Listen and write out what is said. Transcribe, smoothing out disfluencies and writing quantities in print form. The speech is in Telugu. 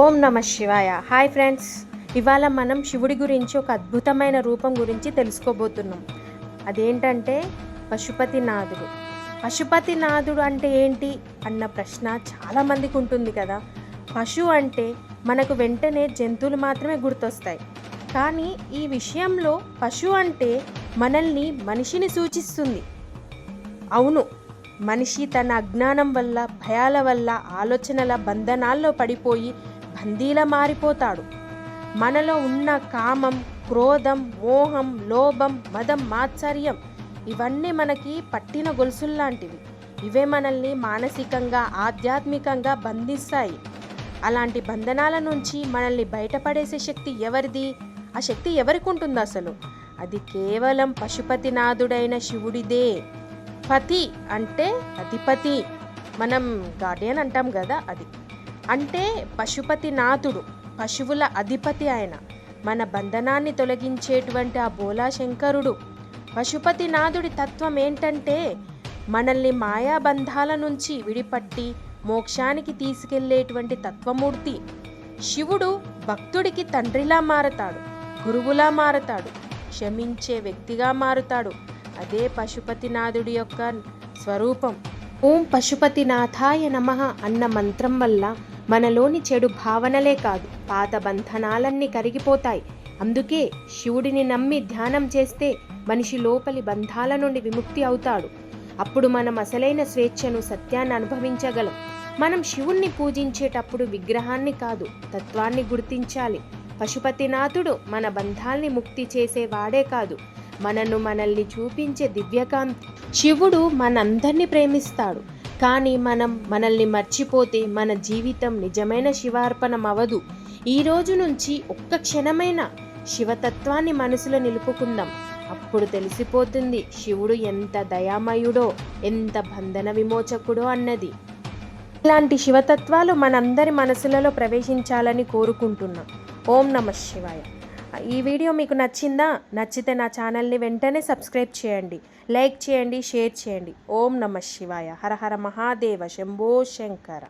ఓం నమ శివాయ. హాయ్ ఫ్రెండ్స్, ఇవాళ మనం శివుడి గురించి ఒక అద్భుతమైన రూపం గురించి తెలుసుకోబోతున్నాం. అదేంటంటే పశుపతినాథుడు. పశుపతినాథుడు అంటే ఏంటి అన్న ప్రశ్న చాలామందికి ఉంటుంది కదా. పశు అంటే మనకు వెంటనే జంతువులు మాత్రమే గుర్తొస్తాయి. కానీ ఈ విషయంలో పశు అంటే మనల్ని మనిషిని సూచిస్తుంది. అవును, మనిషి తన అజ్ఞానం వల్ల, భయాల వల్ల, ఆలోచనల బంధనాల్లో పడిపోయి బందీలా మారిపోతాడు. మనలో ఉన్న కామం, క్రోధం, మోహం, లోభం, మదం, మాత్సర్యం ఇవన్నీ మనకి పట్టిన గొలుసుల్లాంటివి. ఇవే మనల్ని మానసికంగా, ఆధ్యాత్మికంగా బంధిస్తాయి. అలాంటి బంధనాల నుంచి మనల్ని బయటపడేసే శక్తి ఎవరిది? ఆ శక్తి ఎవరికి ఉంటుంది అసలు? అది కేవలం పశుపతినాథుడైన శివుడిదే. పతి అంటే అధిపతి, మనం గార్డియన్ అంటాం కదా, అది అంటే పశుపతినాథుడు, పశువుల అధిపతి. ఆయన మన బంధనాన్ని తొలగించేటువంటి ఆ బోలా శంకరుడు. పశుపతినాథుడి తత్వం ఏంటంటే మనల్ని మాయాబంధాల నుంచి విడిపట్టి మోక్షానికి తీసుకెళ్లేటువంటి తత్వమూర్తి. శివుడు భక్తుడికి తండ్రిలా మారతాడు, గురువులా మారతాడు, క్షమించే వ్యక్తిగా మారుతాడు. అదే పశుపతినాథుడి యొక్క స్వరూపం. ఓం పశుపతినాథాయ నమః అన్న మంత్రం వల్ల మనలోని చెడు భావనలే కాదు, పాత బంధనాలన్నీ కరిగిపోతాయి. అందుకే శివుడిని నమ్మి ధ్యానం చేస్తే మనిషి లోపలి బంధాల నుండి విముక్తి అవుతాడు. అప్పుడు మనం అసలైన స్వేచ్ఛను, సత్యాన్ని అనుభవించగలం. మనం శివుణ్ణి పూజించేటప్పుడు విగ్రహాన్ని కాదు, తత్వాన్ని గుర్తించాలి. పశుపతినాథుడు మన బంధాల్ని ముక్తి చేసేవాడే కాదు, మనల్ని చూపించే దివ్యకాంతి. శివుడు మనందరినీ ప్రేమిస్తాడు, కానీ మనం మనల్ని మర్చిపోతే మన జీవితం నిజమైన శివార్పణం అవదు. ఈ రోజు నుంచి ఒక్క క్షణమైన శివతత్వాన్ని మనసులో నిలుపుకుందాం. అప్పుడు తెలిసిపోతుంది శివుడు ఎంత దయామయుడో, ఎంత బంధన విమోచకుడో అన్నది. ఇలాంటి శివతత్వాలు మనందరి మనసులలో ప్రవేశించాలని కోరుకుంటున్నాం. ఓం నమః శివాయ. ఈ వీడియో మీకు నచ్చిందా? నచ్చితే నా ఛానల్ని వెంటనే సబ్స్క్రైబ్ చేయండి, లైక్ చేయండి, షేర్ చేయండి. ఓం నమః శివాయ. హర హర మహాదేవ, శంభో శంకర.